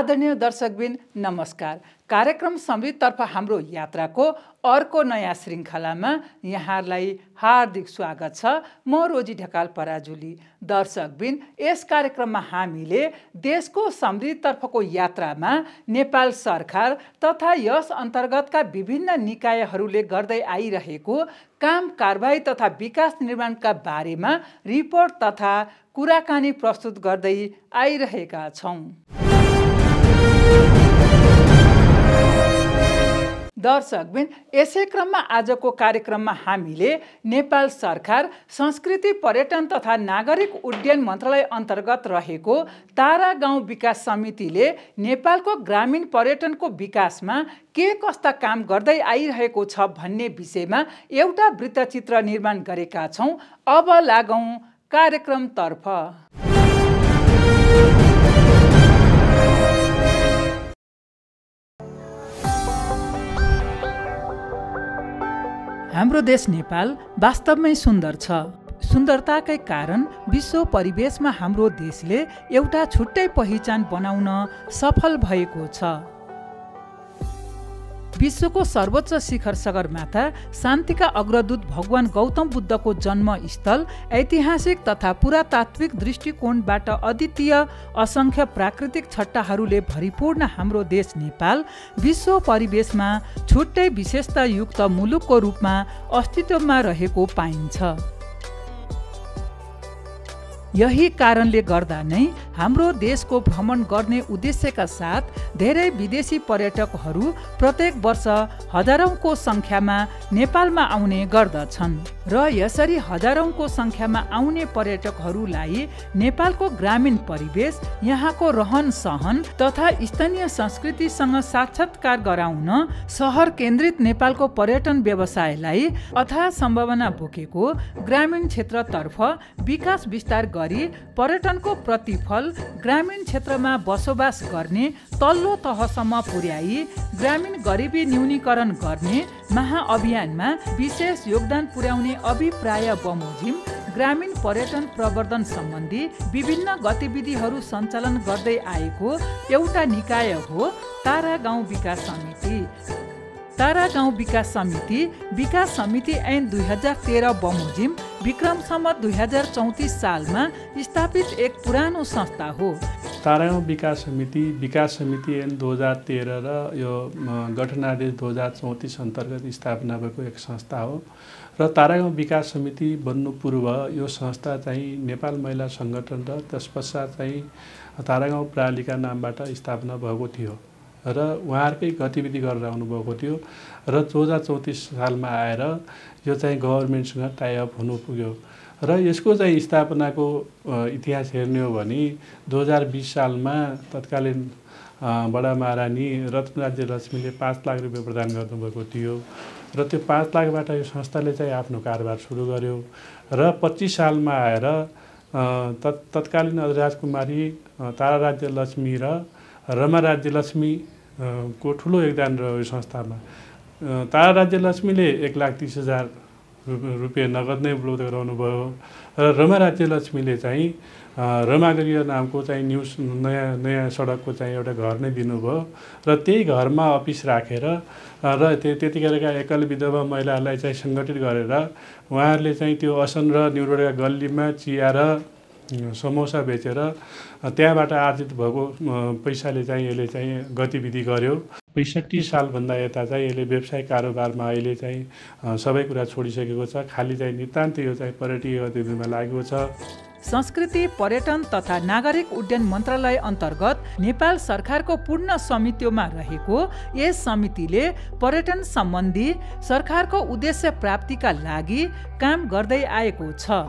आदरणीय दर्शकबिन नमस्कार। कार्यक्रम समृद्धतर्फ हाम्रो यात्राको अर्को नयाँ श्रृङ्खलामा यहाँहरूलाई हार्दिक स्वागत छ। म रोजी ढकाल पराजुली। दर्शकबिन, यस कार्यक्रममा हामीले देशको समृद्धितर्फको यात्रामा नेपाल सरकार तथा यस अन्तर्गतका विभिन्न निकायहरूले गर्दै आइरहेको काम कारबाही तथा विकास निर्माणका बारेमा रिपोर्ट तथा कुराकानी प्रस्तुत गर्दै आइरहेका छौँ। दर्शकबिन, यसै क्रममा आजको कार्यक्रममा हामीले नेपाल सरकार संस्कृति पर्यटन तथा नागरिक उड्डयन मन्त्रालय अन्तर्गत रहेको तारा गाउँ विकास समितिले नेपालको ग्रामीण पर्यटनको विकासमा के कस्ता काम गर्दै आइरहेको छ भन्ने विषयमा एउटा वृत्तचित्र निर्माण गरेका छौँ। अब लागौँ कार्यक्रमतर्फ। हाम्रो देश नेपाल वास्तवमै सुन्दर छ। सुन्दरताकै कारण विश्व परिवेशमा हाम्रो देशले एउटा छुट्टै पहिचान बनाउन सफल भएको छ। विश्वको सर्वोच्च शिखर सगरमाथा शान्तिका अग्रदूत भगवान गौतम बुद्धको जन्मस्थल, ऐतिहासिक तथा पुरातात्विक दृष्टिकोणबाट अद्वितीय असङ्ख्य प्राकृतिक छट्टाहरूले भरिपूर्ण हाम्रो देश नेपाल विश्व परिवेशमा छुट्टै विशेषतायुक्त मुलुकको रूपमा अस्तित्वमा रहेको पाइन्छ। यही कारणले गर्दा नै हाम्रो देशको भ्रमण गर्ने उद्देश्यका साथ धेरै विदेशी पर्यटकहरू प्रत्येक वर्ष हजारौंको सङ्ख्यामा नेपालमा आउने गर्दछन् र यसरी हजारौंको सङ्ख्यामा आउने पर्यटकहरूलाई नेपालको ग्रामीण परिवेश, यहाँको रहन सहन तथा स्थानीय संस्कृतिसँग साक्षात्कार गराउन सहर केन्द्रित नेपालको पर्यटन व्यवसायलाई अथाह सम्भावना बोकेको ग्रामीण क्षेत्रतर्फ विकास विस्तार गरी पर्यटनको प्रतिफल ग्रामीण क्षेत्रमा बसोबास गर्ने तल्लो तहसम्म पुर्याई ग्रामीण गरिबी न्यूनीकरण गर्ने महाअभियानमा विशेष योगदान पुर्याउने अभिप्राय बमोजिम ग्रामीण पर्यटन प्रवर्धन सम्बन्धी विभिन्न गतिविधिहरू सञ्चालन गर्दै आएको एउटा निकाय हो तारा गाउँ विकास समिति। तारा गाउँ विकास समिति ऐन 2013 बमोजिम विक्रम सम्वत 2034 सालमा स्थापित एक पुरानो संस्था हो। तारा गाउँ विकास समिति ऐन 2013 र यो गठनादेश 2034 अन्तर्गत स्थापना भएको एक संस्था हो र तारा गाउँ विकास समिति बन्नु पूर्व यो संस्था चाहिँ नेपाल महिला सङ्गठन र त्यस पश्चात चाहिँ तारा गाउँ प्रणालीका नामबाट स्थापना भएको थियो र उहाँहरूकै गतिविधि गरेर आउनुभएको थियो र 2034 सालमा आएर यो चाहिँ गभर्मेन्टसँग टाइअप हुनु पुग्यो र यसको चाहिँ स्थापनाको इतिहास हेर्ने हो भने 2020 सालमा तत्कालीन बडा महारानी रत्नराज्य लक्ष्मीले 5 लाख रुपियाँ प्रदान गर्नुभएको थियो र त्यो 5 लाखबाट यो संस्थाले चाहिँ आफ्नो कारोबार सुरु गर्यो र 25 सालमा आएर तत्कालीन राजकुमारी तारा राज्य लक्ष्मी र रमा राज्य लक्ष्मी को ठुलो योगदान रह्यो यो संस्थामा। तारा राज्य लक्ष्मीले 1,30,000 रुपियाँ नगद नै उपलब्ध गराउनु भयो र रमा राज्य लक्ष्मीले चाहिँ रमागृह नामको चाहिँ नयाँ सडकको चाहिँ एउटा घर नै दिनुभयो र त्यही घरमा अफिस राखेर र त्यतिखेरका एकल विधवा महिलाहरूलाई चाहिँ सङ्गठित गरेर उहाँहरूले चाहिँ त्यो असन र न्युरोडका गल्लीमा चिया र समोसा बेचेर त्यहाँबाट आर्जित भएको पैसाले चाहिँ यसले चाहिँ गतिविधि गर्यो। 65 सालभन्दा यता चाहिँ यसले व्यवसायिक कारोबारमा अहिले चाहिँ सबै कुरा छोडिसकेको छ। खाली चाहिँ नितान्त यो चाहिँ पर्यटकीय गतिविधिमा लागेको छ। संस्कृति पर्यटन तथा नागरिक उड्डयन मन्त्रालय अन्तर्गत नेपाल सरकारको पूर्ण समितिमा रहेको यस समितिले पर्यटन सम्बन्धी सरकारको उद्देश्य प्राप्तिका लागि काम गर्दै आएको छ।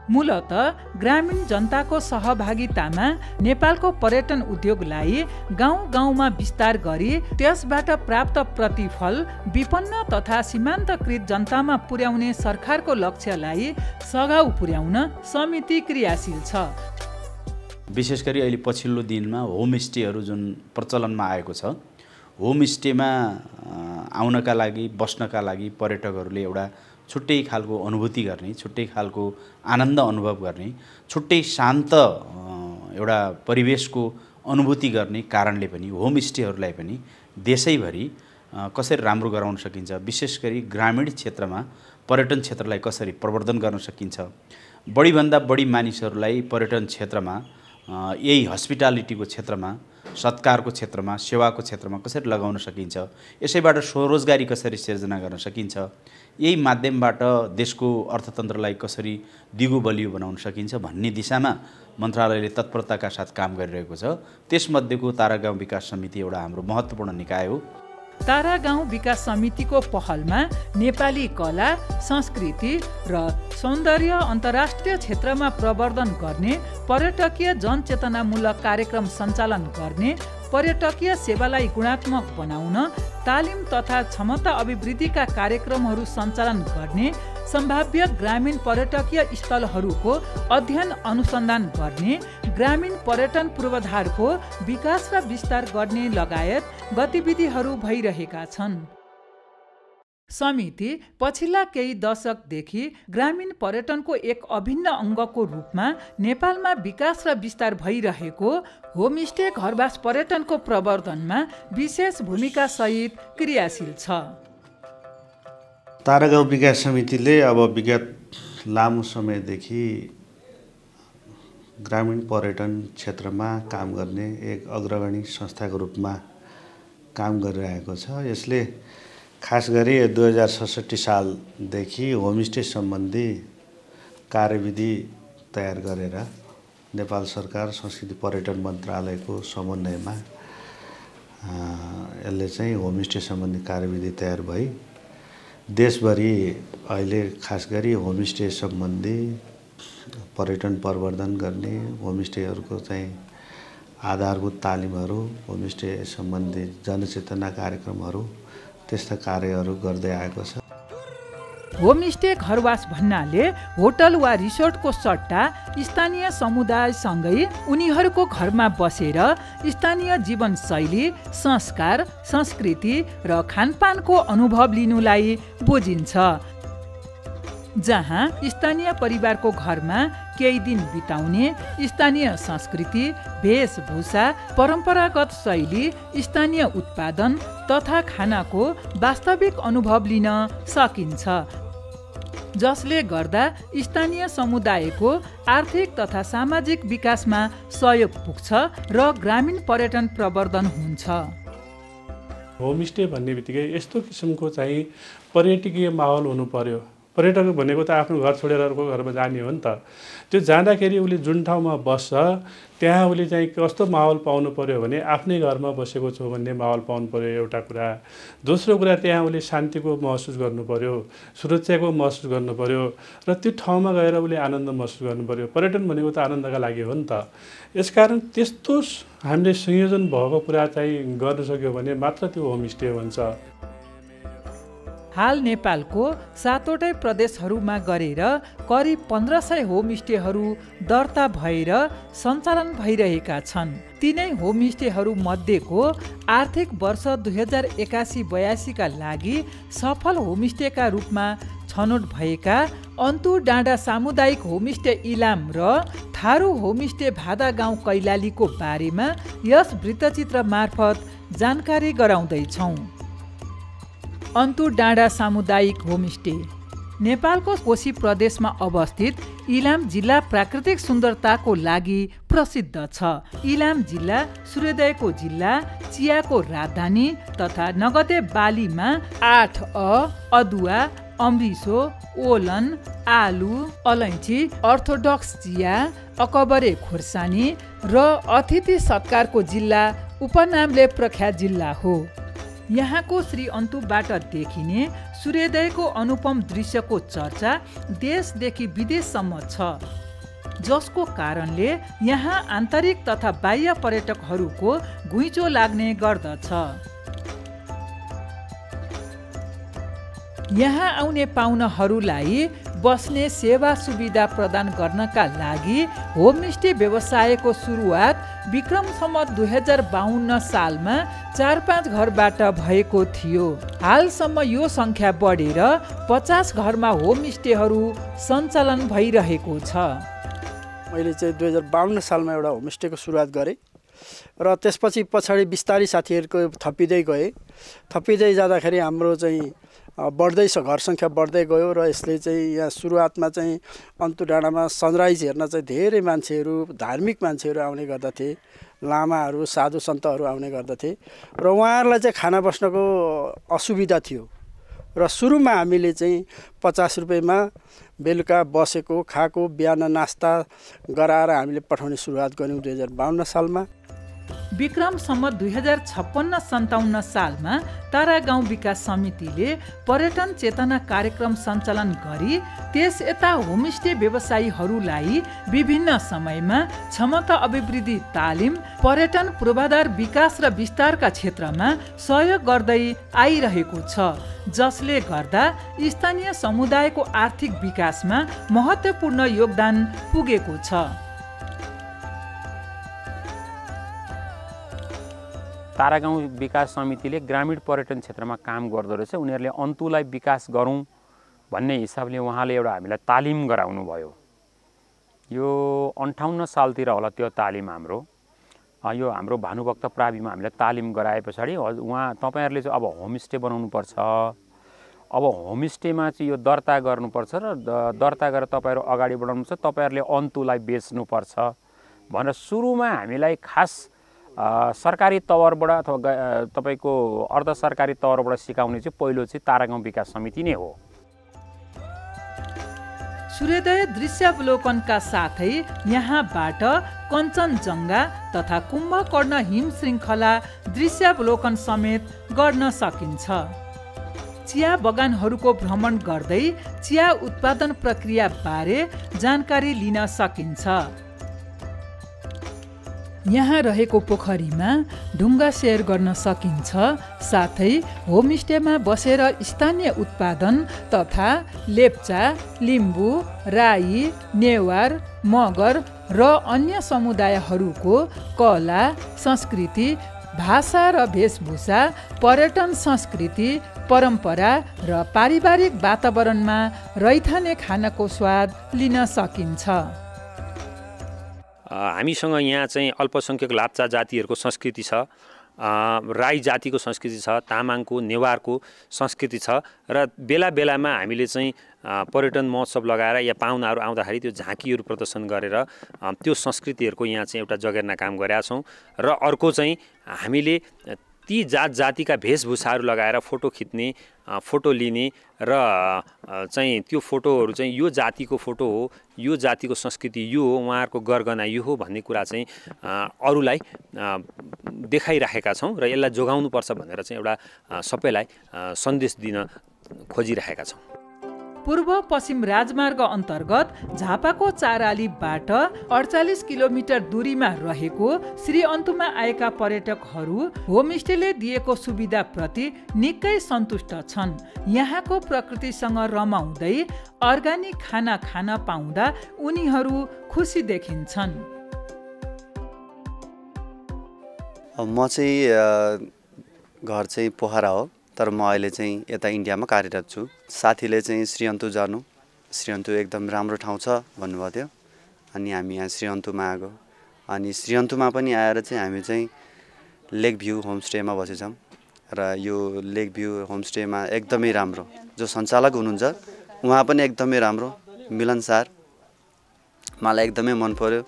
मूलतः ग्रामीण जनताको सहभागितामा नेपालको पर्यटन उद्योगलाई गाउँ गाउँमा विस्तार गरी त्यसबाट प्राप्त प्रतिफल विपन्न तथा सीमान्तकृत जनतामा पुर्याउने सरकारको लक्ष्यलाई सघाउ पुर्याउन समिति क्रियाशील छ। विशेष गरी अहिले पछिल्लो दिनमा होमस्टेहरू जुन प्रचलनमा आएको छ, होमस्टेमा आउनका लागि बस्नका लागि पर्यटकहरूले एउटा छुट्टै खालको अनुभूति गर्ने, छुट्टै खालको आनन्द अनुभव गर्ने, छुट्टै शान्त एउटा परिवेशको अनुभूति गर्ने कारणले पनि होमस्टेहरूलाई पनि देशैभरि कसरी राम्रो गराउन सकिन्छ, विशेष गरी ग्रामीण क्षेत्रमा पर्यटन क्षेत्रलाई कसरी प्रवर्धन गर्न सकिन्छ, बढीभन्दा बढी मानिसहरूलाई पर्यटन क्षेत्रमा यही हस्पिटालिटीको क्षेत्रमा, सत्कारको क्षेत्रमा, सेवाको क्षेत्रमा कसरी लगाउन सकिन्छ, यसैबाट स्वरोजगारी कसरी सिर्जना गर्न सकिन्छ, यही माध्यमबाट देशको अर्थतन्त्रलाई कसरी दिगो बलियो बनाउन सकिन्छ भन्ने दिशामा मन्त्रालयले तत्परताका साथ काम गरिरहेको छ। त्यसमध्येको तारागाउँ विकास समिति एउटा हाम्रो महत्त्वपूर्ण निकाय हो। तारागाउँ विकास समितिको पहलमा नेपाली कला, संस्कृति र सौन्दर्य अन्तर्राष्ट्रिय क्षेत्रमा प्रवर्धन गर्ने, पर्यटकीय जनचेतनामूलक कार्यक्रम सञ्चालन गर्ने, पर्यटकीय सेवालाई गुणात्मक बनाउन, तालिम तथा क्षमता अभिवृद्धिका कार्यक्रमहरू सञ्चालन गर्ने, सम्भाव्य ग्रामीण पर्यटकीय स्थलहरूको अध्ययन अनुसन्धान गर्ने, ग्रामीण पर्यटन पूर्वाधारको विकास र विस्तार गर्ने लगायत गतिविधिहरू भइरहेका छन्। समिति पछिल्ला केही दशकदेखि ग्रामीण पर्यटनको एक अभिन्न अङ्गको रूपमा नेपालमा विकास र विस्तार भइरहेको होमस्टे घरवास पर्यटनको प्रवर्धनमा विशेष भूमिका सहित क्रियाशील छ। तारागाउँ विकास समितिले अब विगत लामो समयदेखि ग्रामीण पर्यटन क्षेत्रमा काम गर्ने एक अग्रगणी संस्थाको रूपमा काम गरिरहेको छ। यसले खास गरी 2067 सालदेखि होमस्टे सम्बन्धी कार्यविधि तयार गरेर नेपाल सरकार संस्कृति पर्यटन मन्त्रालयको समन्वयमा यसले चाहिँ होमस्टे सम्बन्धी कार्यविधि तयार भई देशभरि अहिले खास गरी होमस्टे सम्बन्धी पर्यटन प्रवर्धन गर्ने, होमस्टेहरूको चाहिँ आधारभूत तालिमहरू, होमस्टे सम्बन्धी जनचेतना कार्यक्रमहरू, त्यस्ता कार्यहरू गर्दै आएको छ। होमस्टे घरवास भन्नाले होटल वा रिसोर्टको सट्टा स्थानीय समुदायसँगै उनीहरूको घरमा बसेर स्थानीय जीवनशैली, संस्कार, संस्कृति र खानपानको अनुभव लिनुलाई बुझिन्छ, जहाँ स्थानीय परिवारको घरमा केही दिन बिताउने, स्थानीय संस्कृति, वेशभूषा, परम्परागत शैली, स्थानीय उत्पादन तथा खानाको वास्तविक अनुभव लिन सकिन्छ, जसले गर्दा स्थानीय समुदायको आर्थिक तथा सामाजिक विकासमा सहयोग पुग्छ र ग्रामीण पर्यटन प्रवर्धन हुन्छ। होमस्टे भन्ने बित्तिकै यस्तो किसिमको चाहिँ पर्यटकीय माहौल हुनु पर्यो। पर्यटक भनेको त आफ्नो घर छोडेर अर्को घरमा जाने हो नि त। त्यो जाँदाखेरि उसले जुन ठाउँमा बस्छ त्यहाँ उसले चाहिँ कस्तो माहौल पाउनु पर्यो भने आफ्नै घरमा बसेको छु भन्ने माहौल पाउनु पर्यो, एउटा कुरा। दोस्रो कुरा, त्यहाँ उसले शान्तिको महसुस गर्नु पर्यो, सुरक्षाको महसुस गर्नु पर्यो र त्यो ठाउँमा गएर उसले आनन्द महसुस गर्नु पर्यो। पर्यटन भनेको त आनन्दका लागि हो नि त। यसकारण त्यस्तो हामीले संयोजन भएको कुरा चाहिँ गर्न सक्यो भने मात्र त्यो होमस्टे हुन्छ। हाल नेपालको 7वटै प्रदेशहरूमा गरेर करिब 1500 होमस्टेहरू दर्ता भएर सञ्चालन भइरहेका छन्। तिनै होमस्टेहरू मध्येको आर्थिक वर्ष 2081-82 का लागि सफल होमस्टेका रूपमा छनौट भएका अन्तु डाँडा सामुदायिक होमस्टे इलाम र थारू होमस्टे भादा गाउँ कैलालीको बारेमा यस वृत्तचित्र मार्फत जानकारी गराउँदैछौँ। अन्तु डाँडा सामुदायिक होमस्टे नेपालको कोशी प्रदेशमा अवस्थित इलाम जिल्ला प्राकृतिक सुन्दरताको लागि प्रसिद्ध छ। इलाम जिल्ला सूर्योदयको जिल्ला, चियाको राजधानी तथा नगदे बालीमा 8 अदुवा, अमृसो, ओलन, आलु, अलैँची, अर्थोडक्स चिया, अकबरे खोर्सानी र अतिथि सत्कारको जिल्ला उपनामले प्रख्यात जिल्ला हो। यहाँको श्री अन्तुबाट देखिने सूर्योदयको अनुपम दृश्यको चर्चा देशदेखि विदेशसम्म छ, जसको कारणले यहाँ आन्तरिक तथा बाह्य पर्यटकहरूको घुइँचो लाग्ने गर्दछ। यहाँ आउने पाहुनाहरूलाई बस्ने सेवा सुविधा प्रदान गर्नका लागि होमस्टे व्यवसायको सुरुवात विक्रम सम्वत 2052 सालमा 4-5 घरबाट भएको थियो। हालसम्म यो सङ्ख्या बढेर 50 घरमा होमस्टेहरू सञ्चालन भइरहेको छ। मैले चाहिँ 2052 सालमा एउटा होमस्टेको सुरुवात गरेँ र त्यसपछि पछाडि बिस्तारै साथीहरूको थपिँदै जाँदाखेरि हाम्रो चाहिँ बढ्दैछ, घर सङ्ख्या बढ्दै गयो र यसले चाहिँ यहाँ सुरुवातमा चाहिँ अन्तु डाँडामा सनराइज हेर्न चाहिँ धेरै मान्छेहरू, धार्मिक मान्छेहरू आउने गर्दथे, लामाहरू, साधु सन्तहरू आउने गर्दथे र उहाँहरूलाई चाहिँ खाना बस्नको असुविधा थियो र सुरुमा हामीले चाहिँ 50 रुपैयाँमा बेलुका बसेको खाएको बिहान नास्ता गराएर हामीले पठाउने सुरुवात गऱ्यौँ 2052 सालमा। विक्रम सम्मत 2056-57 सालमा तारा गाउँ विकास समितिले पर्यटन चेतना कार्यक्रम सञ्चालन गरी त्यस यता होमस्टे व्यवसायीहरूलाई विभिन्न समयमा क्षमता अभिवृद्धि तालिम, पर्यटन पूर्वाधार विकास र विस्तारका क्षेत्रमा सहयोग गर्दै आइरहेको छ, जसले गर्दा स्थानीय समुदायको आर्थिक विकासमा महत्त्वपूर्ण योगदान पुगेको छ। तारागाउँ विकास समितिले ग्रामीण पर्यटन क्षेत्रमा काम गर्दो रहेछ। उनीहरूले अन्तुलाई विकास गरौँ भन्ने हिसाबले उहाँले एउटा हामीलाई तालिम गराउनु भयो। यो 58 सालतिर होला त्यो तालिम हाम्रो। यो हाम्रो भानुभक्त प्राविमा हामीले तालिम गराए पछाडि उहाँ तपाईँहरूले चाहिँ अब होमस्टे बनाउनुपर्छ, अब होमस्टेमा चाहिँ यो दर्ता गर्नुपर्छ र दर्ता गरेर तपाईँहरू अगाडि बढाउनुपर्छ, तपाईँहरूले अन्तुलाई बेच्नुपर्छ भनेर सुरुमा हामीलाई खास सरकारी तवरबाट अथवा तपाईको अर्ध सरकारी तवरबाट सिकाउने चाहिँ पहिलो चाहिँ तारागाउँ विकास समिति नै हो। सूर्योदय दृश्यावलोकनका साथै यहाँबाट कञ्चनजङ्घा तथा कुम्भकर्ण हिम श्रृङ्खला दृश्यावलोकन समेत गर्न सकिन्छ। चिया बगानहरूको भ्रमण गर्दै चिया उत्पादन प्रक्रिया बारे जानकारी लिन सकिन्छ। यहाँ रहेको पोखरीमा ढुङ्गा सेयर गर्न सकिन्छ, साथै होमस्टेमा बसेर स्थानीय उत्पादन तथा लेप्चा, लिम्बू, राई, नेवार, मगर र अन्य समुदायहरूको कला, संस्कृति, भाषा र वेशभूषा, पर्यटन संस्कृति, परम्परा र पारिवारिक वातावरणमा रैथाने खानाको स्वाद लिन सकिन्छ। हामीसँग यहाँ चाहिँ अल्पसङ्ख्यक लाप्चा जातिहरूको संस्कृति छ, राई जातिको संस्कृति छ, तामाङको, नेवारको संस्कृति छ र बेला बेलामा हामीले चाहिँ पर्यटन महोत्सव लगाएर या पाहुनाहरू आउँदाखेरि त्यो झाँकीहरू प्रदर्शन गरेर त्यो संस्कृतिहरूको यहाँ चाहिँ एउटा जगेर्ना काम गरेका छौँ। र अर्को चाहिँ हामीले ती जातिका वेशभूषाहरू लगाएर फोटो खिच्ने, फोटो लिने र चाहिँ त्यो फोटोहरू चाहिँ यो जातिको फोटो हो, यो जातिको संस्कृति यो हो, उहाँहरूको गरगना यो हो भन्ने कुरा चाहिँ अरूलाई देखाइराखेका छौँ र यसलाई जोगाउनुपर्छ भनेर चाहिँ एउटा सबैलाई सन्देश दिन खोजिरहेका छौँ। पूर्व पश्चिम राजमार्ग अन्तर्गत झापाको चारालीबाट 48 किलोमिटर दूरीमा रहेको श्री अन्तुमा आएका पर्यटकहरू होमस्टेले दिएको सुविधाप्रति निकै सन्तुष्ट छन्। यहाँको प्रकृतिसँग रमाउँदै अर्ग्यानिक खाना खान पाउँदा उनीहरू खुसी देखिन्छन्। म चाहिँ घर चाहिँ पोखरा हो, तर म अहिले चाहिँ यता इन्डियामा कार्यरत छु। साथीले चाहिँ श्रीअन्तु जानु, श्रीअन्तु एकदम राम्रो ठाउँ छ भन्नुभएको थियो, अनि हामी यहाँ श्रीअन्तुमा आएको। अनि श्रीअन्तुमा पनि आएर चाहिँ हामी चाहिँ लेक भ्यू होमस्टेमा बसेछौँ र यो लेक भ्यू होमस्टेमा एकदमै राम्रो, जो सञ्चालक हुनुहुन्छ उहाँ पनि एकदमै राम्रो, मिलनसार, मलाई एकदमै मन पर्यो।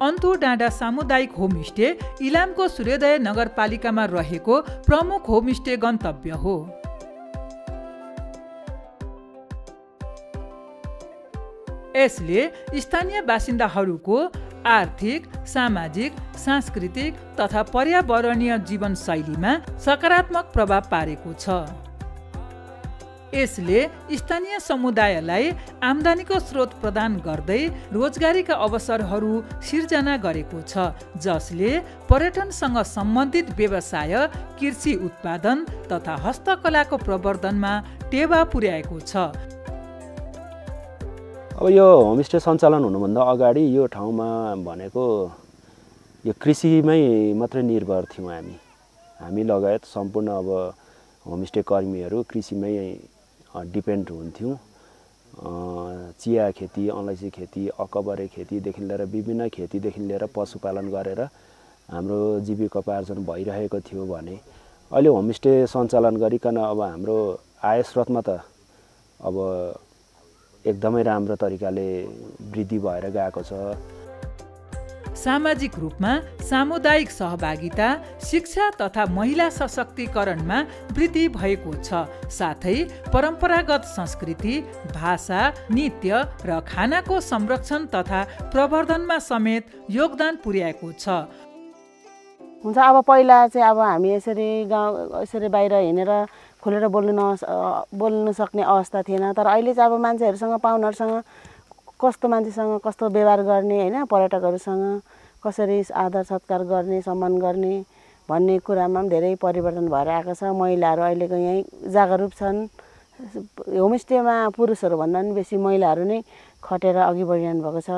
अन्तु डाँडा सामुदायिक होमस्टे इलामको सूर्योदय नगरपालिकामा रहेको प्रमुख होमस्टे गन्तव्य हो। यसले स्थानीय बासिन्दाहरूको आर्थिक, सामाजिक, सांस्कृतिक तथा पर्यावरणीय जीवनशैलीमा सकारात्मक प्रभाव पारेको छ। यसले स्थानीय समुदायलाई आम्दानीको स्रोत प्रदान गर्दै रोजगारीका अवसरहरू सिर्जना गरेको छ, जसले पर्यटनसँग सम्बन्धित व्यवसाय, कृषि उत्पादन तथा हस्तकलाको प्रवर्धनमा टेवा पुर्याएको छ। अब यो होमस्टे सञ्चालन हुनुभन्दा अगाडि यो ठाउँमा भनेको यो कृषिमै मात्रै निर्भर थियौँ हामी लगायत सम्पूर्ण अब होमस्टे कर्मीहरू कृषिमै डिपेन्ड हुन्थ्यौँ। चिया खेती, अलैँची खेती, अकबरे खेतीदेखि लिएर विभिन्न खेतीदेखि लिएर पशुपालन गरेर हाम्रो जीविकोपार्जन भइरहेको थियो भने अहिले होमस्टे सञ्चालन गरिकन अब हाम्रो आय स्रोतमा त अब एकदमै राम्रो तरिकाले वृद्धि भएर गएको छ। सामाजिक रूपमा सामुदायिक सहभागिता, शिक्षा तथा महिला सशक्तिकरणमा वृद्धि भएको छ। साथै परम्परागत संस्कृति, भाषा, नृत्य र खानाको संरक्षण तथा प्रवर्धनमा समेत योगदान पुर्याएको छ। हुन्छ अब पहिला चाहिँ अब हामी यसरी बाहिर हिँडेर खुलेर बोल्न सक्ने अवस्था थिएन, तर अहिले चाहिँ अब मान्छेहरूसँग, पाहुनाहरूसँग कस्तो मान्छेसँग कस्तो व्यवहार गर्ने होइन, पर्यटकहरूसँग कसरी आदर सत्कार गर्ने, सम्मान गर्ने भन्ने कुरामा पनि धेरै परिवर्तन भएर आएको छ। महिलाहरू अहिलेको यहीँ जागरुक छन्। होमस्टेमा पुरुषहरू भन्दा पनि बेसी महिलाहरू नै खटेर अघि बढिरहनु भएको छ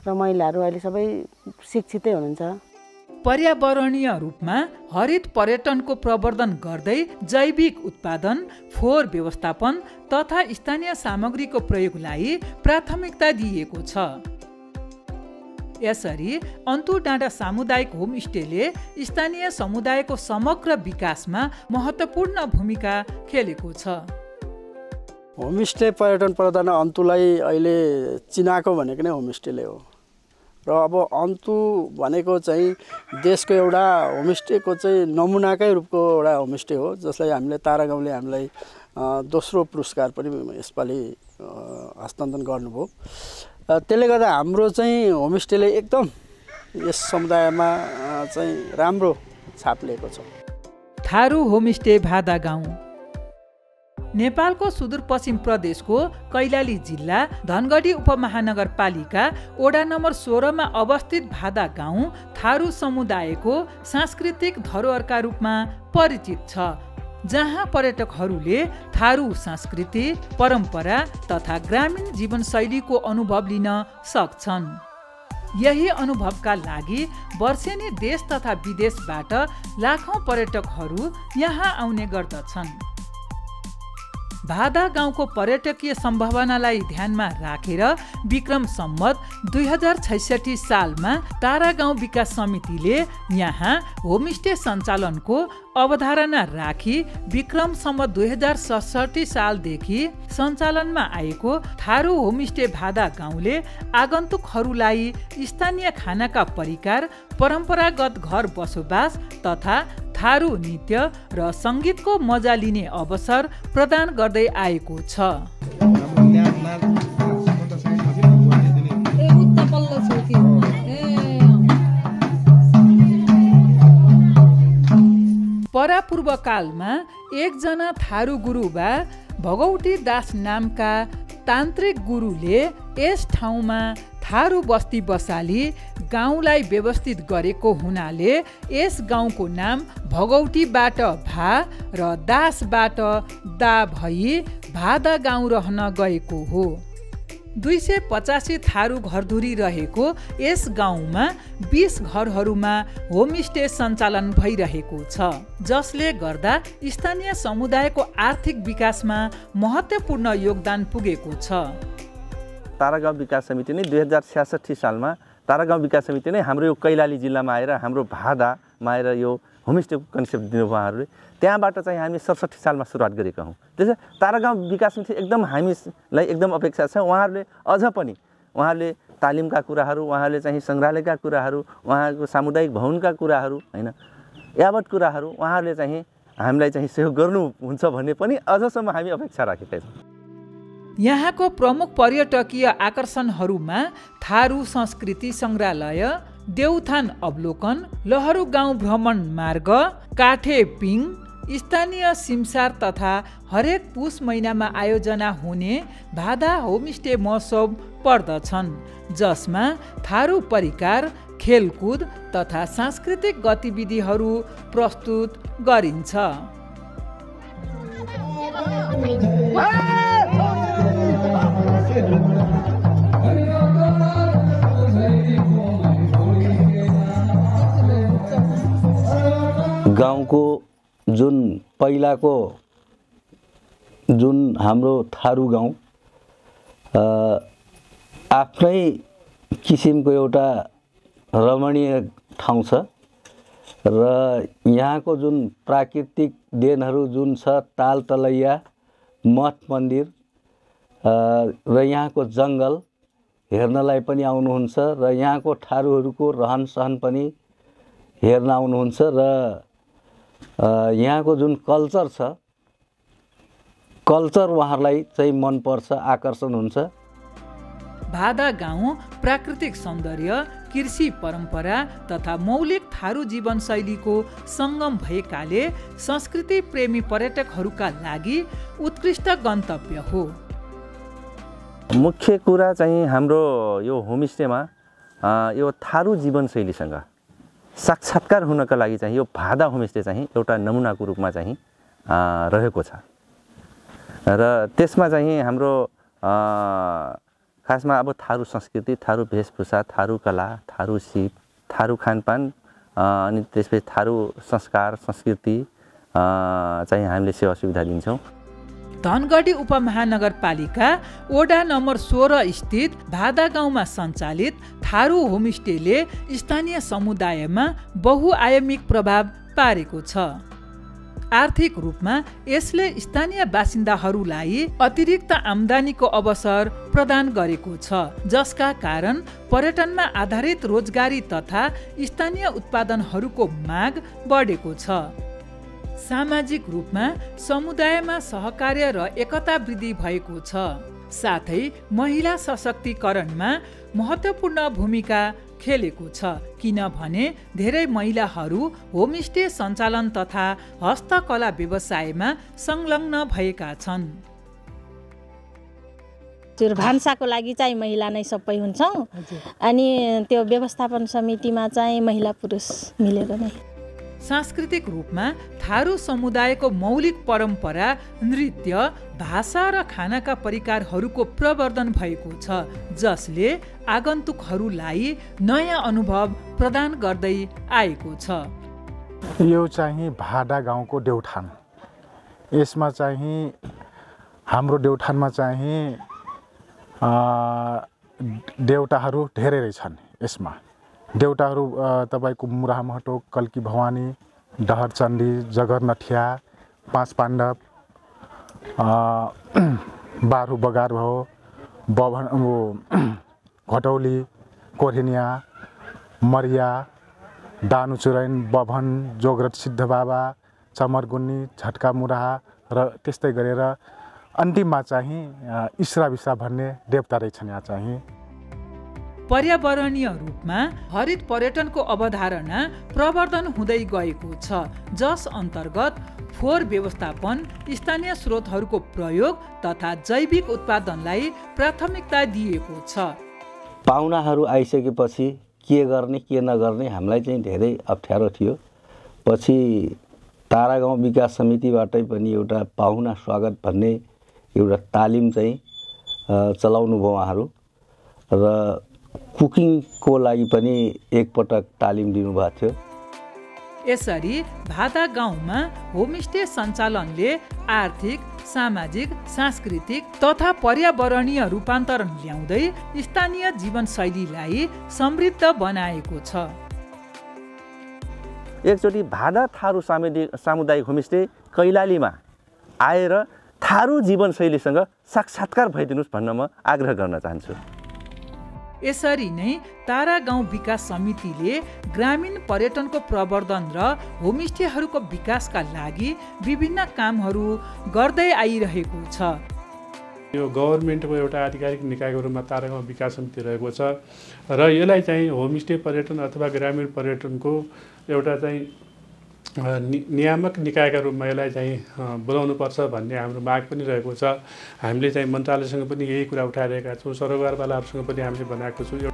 र महिलाहरू अहिले सबै शिक्षितै हुनुहुन्छ। पर्यावरणीय रूपमा हरित पर्यटनको प्रवर्धन गर्दै जैविक उत्पादन, फोहोर व्यवस्थापन तथा स्थानीय सामग्रीको प्रयोगलाई प्राथमिकता दिइएको छ। यसरी अन्तुडाँडा सामुदायिक होमस्टेले स्थानीय समुदायको समग्र विकासमा महत्त्वपूर्ण भूमिका खेलेको छ। होमस्टे पर्यटन प्रधान अन्तुलाई अहिले चिनाएको भनेको नै होमस्टेले हो र अब अन्तु भनेको चाहिँ देशको एउटा होमस्टेको चाहिँ नमुनाकै रूपको एउटा होमस्टे हो, जसलाई हामीले तारा गाउँले हामीलाई दोस्रो पुरस्कार पनि यसपालि हस्तान्तरण गर्नुभयो। त्यसले गर्दा हाम्रो चाहिँ होमस्टेले एकदम यस समुदायमा चाहिँ राम्रो छाप लिएको छ। थारू होमस्टे भादा गाउँ नेपालको सुदूरपश्चिम प्रदेशको कैलाली जिल्ला धनगढी उपमहानगरपालिका वडा नम्बर 16 मा अवस्थित भादा गाउँ थारू समुदायको सांस्कृतिक धरोहरका रूपमा परिचित छ, जहाँ पर्यटकहरूले थारू संस्कृति, परम्परा तथा ग्रामीण जीवनशैलीको अनुभव लिन सक्छन्। यही अनुभवका लागि वर्षेनी देश तथा विदेशबाट लाखौं पर्यटकहरू यहाँ आउने गर्दछन्। भादा गाउँको पर्यटकीय सम्भावनालाई ध्यानमा राखेर विक्रम सम्वत 2066 सालमा तारा गाउँ विकास समितिले यहाँ होमस्टे सञ्चालनको अवधारणा राखी विक्रम सम्वत 2067 सालदेखि सञ्चालनमा आएको थारू होमस्टे भादा गाउँले आगन्तुकहरूलाई स्थानीय खानाका परिकार, परम्परागत घर बसोबास तथा थारू नृत्य र सङ्गीतको मजा लिने अवसर प्रदान गर्दै आएको छ। परापूर्व कालमा एकजना थारू गुरु वा भगौटी दास नामका तान्त्रिक गुरुले यस ठाउँमा थारू बस्ती बसाली गाउँलाई व्यवस्थित गरेको हुनाले यस गाउँको नाम भगौटीबाट भा र दासबाट दा भई भादा गाउँ रहन गएको हो। 285 थारू घरधुरी रहेको यस गाउँमा 20 घरहरूमा होमस्टे सञ्चालन भइरहेको छ, जसले गर्दा स्थानीय समुदायको आर्थिक विकासमा महत्त्वपूर्ण योगदान पुगेको छ। तारागाउँ विकास समिति नै 2066 सालमा तारागाउँ विकास समिति नै हाम्रो यो कैलाली जिल्लामा आएर हाम्रो भादामा आएर यो होमस्टेको कन्सेप्ट दिनुभयो उहाँहरूले। त्यहाँबाट चाहिँ हामी 67 सालमा सुरुवात गरेका हौँ। त्यसै तारागाउँ विकास समिति एकदम हामीलाई एकदम अपेक्षा छ। उहाँहरूले अझ पनि उहाँहरूले तालिमका कुराहरू, उहाँहरूले चाहिँ सङ्ग्रहालयका कुराहरू, उहाँको सामुदायिक भवनका कुराहरू होइन, यावत कुराहरू उहाँहरूले चाहिँ हामीलाई चाहिँ सहयोग गर्नुहुन्छ भन्ने पनि अझसम्म हामी अपेक्षा राखेका छौँ। यहाँको प्रमुख पर्यटकीय आकर्षणहरूमा थारू संस्कृति सङ्ग्रहालय, देउथान अवलोकन, लहरू गाउँ भ्रमण मार्ग, काठे पिङ, स्थानीय सिमसार तथा हरेक पुष महिनामा आयोजना हुने भादा होमस्टे महोत्सव पर्दछन्, जसमा थारू परिकार, खेलकुद तथा सांस्कृतिक गतिविधिहरू प्रस्तुत गरिन्छ। गाउँको जुन पहिलाको जुन हाम्रो थारू गाउँ आफ्नै किसिमको एउटा रमणीय ठाउँ छ र यहाँको जुन प्राकृतिक देनहरू जुन छ, ताल तलैया, मठ मन्दिर र यहाँको जङ्गल हेर्नलाई पनि आउनुहुन्छ र यहाँको ठारूहरूको रहन सहन पनि हेर्न आउनुहुन्छ र यहाँको जुन कल्चर छ, कल्चर उहाँहरूलाई चाहिँ मनपर्छ, आकर्षण हुन्छ। भादा गाउँ प्राकृतिक सौन्दर्य, कृषि परम्परा तथा मौलिक थारू जीवनशैलीको सङ्गम भएकाले संस्कृति प्रेमी पर्यटकहरूका लागि उत्कृष्ट गन्तव्य हो। मुख्य कुरा चाहिँ हाम्रो यो होमस्टेमा यो थारू जीवनशैलीसँग साक्षात्कार हुनका लागि चाहिँ यो भादा होमस्टे चाहिँ एउटा नमुनाको रूपमा चाहिँ रहेको छ र त्यसमा चाहिँ हाम्रो खासमा अब थारू संस्कृति, थारू वेशभूषा, थारू कला, थारू सिप, थारू खानपान अनि त्यसपछि थारू संस्कार संस्कृति चाहिँ हामीले सेवा सुविधा दिन्छौँ। धनगढी उपमहानगरपालिका वडा नम्बर 16 स्थित भादा गाउँमा सञ्चालित थारू होमस्टेले स्थानीय समुदायमा बहुआयामिक प्रभाव पारेको छ। आर्थिक रूपमा यसले स्थानीय बासिन्दाहरूलाई अतिरिक्त आम्दानीको अवसर प्रदान गरेको छ, जसका कारण पर्यटनमा आधारित रोजगारी तथा स्थानीय उत्पादनहरूको माग बढेको छ। सामाजिक रूपमा समुदायमा सहकार्य र एकता वृद्धि भएको छ, साथै महिला सशक्तिकरणमा महत्त्वपूर्ण भूमिका खेलेको छ, किनभने धेरै महिलाहरू होमस्टे सञ्चालन तथा हस्तकला व्यवसायमा संलग्न भएका छन्। भान्साको लागि चाहिँ महिला नै सबै हुन्छौँ अनि त्यो व्यवस्थापन समितिमा चाहिँ महिला पुरुष मिलेर नै। सांस्कृतिक रूपमा थारू समुदायको मौलिक परम्परा, नृत्य, भाषा र खानाका परिकारहरूको प्रवर्धन भएको छ, जसले आगन्तुकहरूलाई नयाँ अनुभव प्रदान गर्दै आएको छ। यो चाहिँ भादा गाउँको देउठान। यसमा चाहिँ हाम्रो देउठानमा चाहिँ देउताहरू धेरै रहेछन्। यसमा देउताहरू तपाईको मुरामहटो, कल्की भवानी, डहरचण्डी, जगरनठिया, पाँच पाण्डव, बारु बगार भयो, बभन घटौली, कोर्हिनिया, मरिया, दानुचुरैन, बभन, जोग्रत सिद्ध बाबा, चमरगुन्नी, झट्का मुराहा र त्यस्तै गरेर अन्तिममा चाहिँ इसरा विश्रा भन्ने देवता रहेछन्। यहाँ चाहिँ पर्यावरणीय रूपमा हरित पर्यटनको अवधारणा प्रवर्धन हुँदै गएको छ, जस अन्तर्गत फोहोर व्यवस्थापन, स्थानीय स्रोतहरूको प्रयोग तथा जैविक उत्पादनलाई प्राथमिकता दिएको छ। पाहुनाहरू आइसकेपछि के गर्ने के नगर्ने हामीलाई चाहिँ धेरै अप्ठ्यारो थियो। पछि तारागाउँ विकास समितिबाटै पनि एउटा पाहुना स्वागत भन्ने एउटा तालिम चाहिँ चलाउनु भयो उहाँहरू र कुकिङको लागि पनि एकपटक तालिम दिनुभएको थियो। यसरी भादा गाउँमा होमस्टे सञ्चालनले आर्थिक, सामाजिक, सांस्कृतिक तथा पर्यावरणीय रूपान्तरण ल्याउँदै स्थानीय जीवनशैलीलाई समृद्ध बनाएको छ। एकचोटि भादा थारू सामुदायिक होमस्टे कैलालीमा आएर थारू जीवनशैलीसँग साक्षात्कार भइदिनुहोस् भन्न म आग्रह गर्न चाहन्छु। यसरी नै तारा गाउँ विकास समितिले ग्रामीण पर्यटनको प्रवर्धन र होमस्टेहरूको विकासका लागि विभिन्न कामहरू गर्दै आइरहेको छ। यो गभर्मेन्टको एउटा आधिकारिक निकायको रूपमा तारा गाउँ विकास समिति रहेको छ र यसलाई चाहिँ होमस्टे पर्यटन अथवा ग्रामीण पर्यटनको एउटा चाहिँ नियामक निकायका रूपमा यसलाई चाहिँ बोलाउनुपर्छ भन्ने हाम्रो माग पनि रहेको छ। हामीले चाहिँ मन्त्रालयसँग पनि यही कुरा उठाइरहेका छौँ, सरकारवालाहरूसँग पनि हामीले बनाएको छौँ।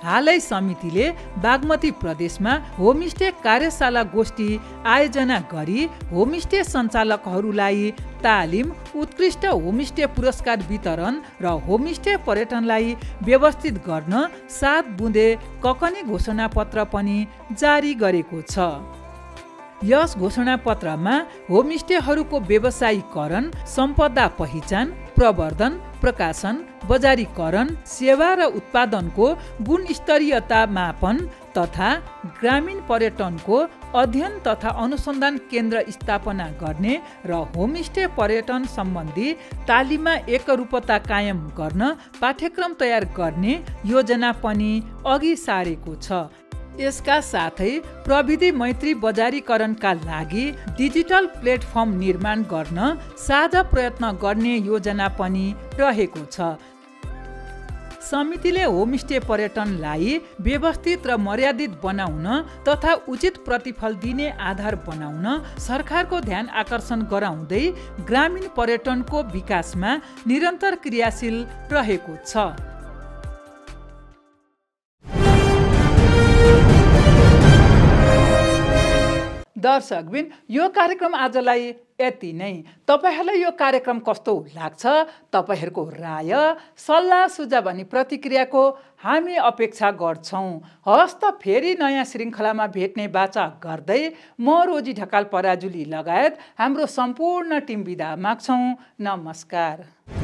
हालै समितिले बागमती प्रदेशमा होमस्टे कार्यशाला गोष्ठी आयोजना गरी होमस्टे सञ्चालकहरूलाई तालिम, उत्कृष्ट होमस्टे पुरस्कार वितरण र होमस्टे पर्यटनलाई व्यवस्थित गर्न 7 बुँदे ककनी घोषणापत्र पनि जारी गरेको छ। यस घोषणापत्रमा होमस्टेहरूको व्यवसायीकरण, सम्पदा पहिचान, प्रवर्धन, प्रकाशन, बजारीकरण, सेवा र उत्पादनको गुणस्तरीयता मापन तथा ग्रामीण पर्यटनको अध्ययन तथा अनुसन्धान केन्द्र स्थापना गर्ने र होमस्टे पर्यटन सम्बन्धी तालिममा एकरूपता कायम गर्न पाठ्यक्रम तयार गर्ने योजना पनि अघि सारेको छ। यसका साथै प्रविधि मैत्री बजारीकरणका लागि डिजिटल प्लेटफर्म निर्माण गर्न साझा प्रयत्न गर्ने योजना पनि रहेको छ। समितिले होमस्टे पर्यटनलाई व्यवस्थित र मर्यादित बनाउन तथा उचित प्रतिफल दिने आधार बनाउन सरकारको ध्यान आकर्षण गराउँदै ग्रामीण पर्यटनको विकासमा निरन्तर क्रियाशील रहेको छ। दर्शकबिन, यो कार्यक्रम आजलाई यति नै। तपाईहरुलाई यो कार्यक्रम कस्तो लाग्छ? तपाईहरुको राय, सल्लाह, सुझाव अनि प्रतिक्रियाको हामी अपेक्षा गर्छौं। हस्त फेरि नयाँ श्रृङ्खलामा भेट्ने बाचा गर्दै म रोजी ढकाल पराजुली लगायत हाम्रो सम्पूर्ण टिम बिदा माग्छौं। नमस्कार।